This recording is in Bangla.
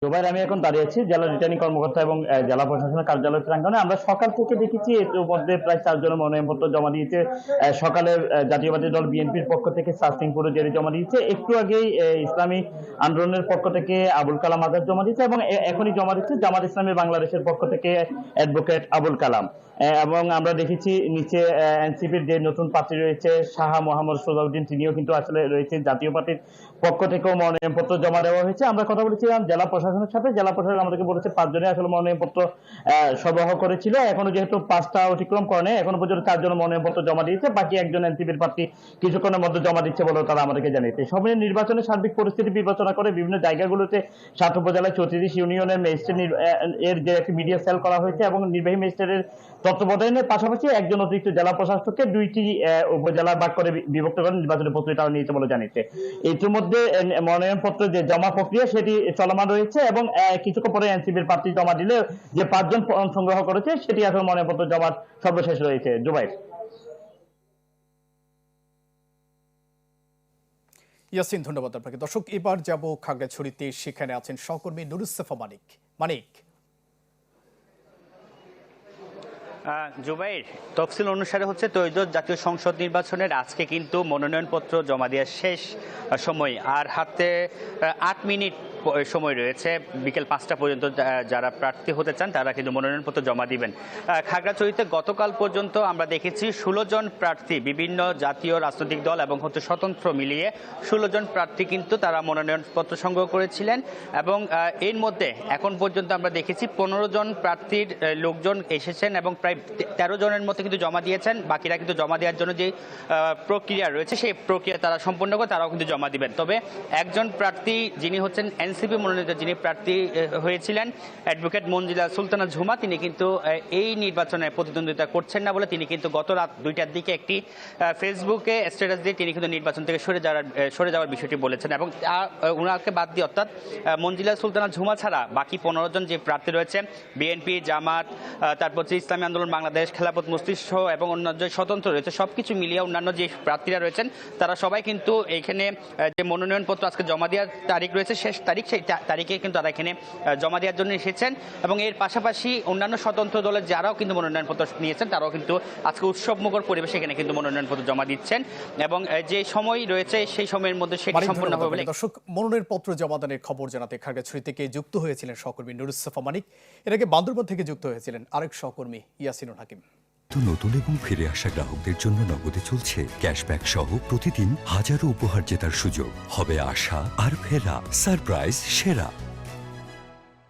দুবাইয়ের আমি এখন দাঁড়িয়ে আছি জেলা রিটার্নিং কর্মকর্তা এবং জেলা প্রশাসনের কার্যালয় প্রাঙ্গণে। আমরা সকাল থেকে দেখেছি এর মধ্যে প্রায় 4 জনের মনোনয়নপত্র জমা দিয়েছে। সকালে জাতীয়বাদী দল বিএনপির পক্ষ থেকে সাসিং পুরুজেরি জমা দিয়েছে। একটু আগেই ইসলামী আন্দোলনের পক্ষ থেকে আবুল কালাম আজাদ জমা দিয়েছে এবং এখনই জমা দিচ্ছে জামাত ইসলামী বাংলাদেশের পক্ষ থেকে অ্যাডভোকেট আবুল কালাম। এবং আমরা দেখেছি নিচে এনসিপির যে নতুন প্রার্থী রয়েছে শাহ মোহাম্মদ সোজাউদ্দিন, তিনিও কিন্তু আসলে রয়েছে। জাতীয় পার্টির পক্ষ থেকেও মনোনয়নপত্র জমা দেওয়া হয়েছে। আমরা কথা বলেছিলাম জেলা প্রশাসনের সাথে, জেলা প্রশাসন আমাদেরকে বলেছে 5 জনে আসলে মনোনয়নপত্র সরবরাহ করেছিল। এখনো যেহেতু 5টা অতিক্রম করে নেই, এখনো পর্যন্ত 4 জন মনোনয়নপত্র জমা দিয়েছে, বাকি একজন এনসিপির প্রার্থী কিছুক্ষণের মধ্যে জমা দিচ্ছে বলেও তারা আমাদেরকে জানিয়েছে। সব মিলিয়ে নির্বাচনের সার্বিক পরিস্থিতি বিবেচনা করে বিভিন্ন জায়গাগুলোতে 7 উপজেলায় 34 ইউনিয়নের ম্যাজিস্ট্রেট এর যে একটি মিডিয়া সেল করা হয়েছে এবং নির্বাহী ম্যাজিস্ট্রেটের তত্ত্বাবধানের পাশাপাশি একজন অতিরিক্ত জেলা প্রশাসককে 2টি উপজেলা ভাগ করে বিভক্ত করে নির্বাচনের প্রস্তুতি নিয়েছে বলে জানিয়েছে। ইতিমধ্যে মনোনয়নপত্র যে জমা প্রক্রিয়া সেটি চলমান রয়েছে এবং কিছুক্ষণ পরে এনসিপির প্রার্থী জমা দিলে যে 5 জন সংগ্রহ করেছে সেটি আসলে মনোনয়নপত্র জমার সর্বশেষ রয়েছে। জুবাইর। ইয়াসিন, ধন্যবাদ আপনাকে। দর্শক, এবার যাব খাগড়াছড়িতে, সেখানে আছেন সহকর্মী নুরুসফা মানিক। জুবাইর, তফসিল অনুসারে হচ্ছে ত্রয়োদশ জাতীয় সংসদ নির্বাচনের আজকে কিন্তু মনোনয়নপত্র জমা দেওয়ার শেষ সময়, আর হাতে 8 মিনিট সময় রয়েছে। বিকেল 5টা পর্যন্ত যারা প্রার্থী হতে চান তারা কিন্তু মনোনয়নপত্র জমা দিবেন। খাগড়াছড়িতে গতকাল পর্যন্ত আমরা দেখেছি 16 জন প্রার্থী, বিভিন্ন জাতীয় রাজনৈতিক দল এবং হচ্ছে স্বতন্ত্র মিলিয়ে 16 জন প্রার্থী কিন্তু তারা মনোনয়নপত্র সংগ্রহ করেছিলেন এবং এর মধ্যে এখন পর্যন্ত আমরা দেখেছি 15 জন প্রার্থীর লোকজন এসেছেন এবং প্রায় 13 জনের মধ্যে কিন্তু জমা দিয়েছেন। বাকিরা কিন্তু জমা দেওয়ার জন্য যে প্রক্রিয়া রয়েছে সেই প্রক্রিয়া তারা সম্পন্ন করে তারাও কিন্তু জমা দিবেন। তবে একজন প্রার্থী যিনি হচ্ছেন এনসিপি মনোনীত, যিনি প্রার্থী হয়েছিলেন অ্যাডভোকেট মঞ্জিলা সুলতানা ঝুমা, তিনি কিন্তু এই নির্বাচনে প্রতিদ্বন্দ্বিতা করছেন না বলে তিনি কিন্তু গত রাত 2টার দিকে একটি ফেসবুকে স্ট্যাটাস দিয়ে তিনি কিন্তু নির্বাচন থেকে সরে যাওয়ার বিষয়টি বলেছেন এবং ওনাকে বাদ দিয়ে, অর্থাৎ মঞ্জিলা সুলতানা ঝুমা ছাড়া বাকি 15 জন যে প্রার্থী রয়েছে বিএনপি, জামাত, তারপর হচ্ছে ইসলামী আন্দোলন বাংলাদেশ, খেলাফত মজলিস সহ এবং অন্যান্য যে স্বতন্ত্র রয়েছে সবকিছু মিলিয়ে অন্যান্য যে প্রার্থীরা রয়েছেন তারা সবাই কিন্তু এখানে যে মনোনয়নপত্র আজকে জমা দেওয়ার তারিখ রয়েছে শেষ তারিখ, সেই তারিখে কিন্তু তারা এখানে জমা দেওয়ার জন্য এসেছেন এবং এর পাশাপাশি অন্যান্য স্বতন্ত্র দলের যারাও কিন্তু মনোনয়নপত্র নিয়েছেন তারাও কিন্তু আজকে উৎসবমুখর পরিবেশে এখানে কিন্তু মনোনয়নপত্র জমা দিচ্ছেন এবং যে সময় রয়েছে সেই সময়ের মধ্যে সেটি সম্পূর্ণ হবে বলে। দর্শক, মনোনয়নপত্র জমাদানের খবর জানাতে খাগড়াছড়ি থেকে যুক্ত হয়েছিলেন সহকর্মী নুরুসফা মানিক। এর আগে বান্দরবান থেকে যুক্ত হয়েছিলেন আরেক সহকর্মী ইয়াসিনুল হাকিম। নতুন এবং ফিরে আসা গ্রাহকদের জন্য নগদে চলছে ক্যাশব্যাক সহ প্রতিদিন হাজারো উপহার জেতার সুযোগ। হবে আশা আর ফেরা, সারপ্রাইজ সেরা।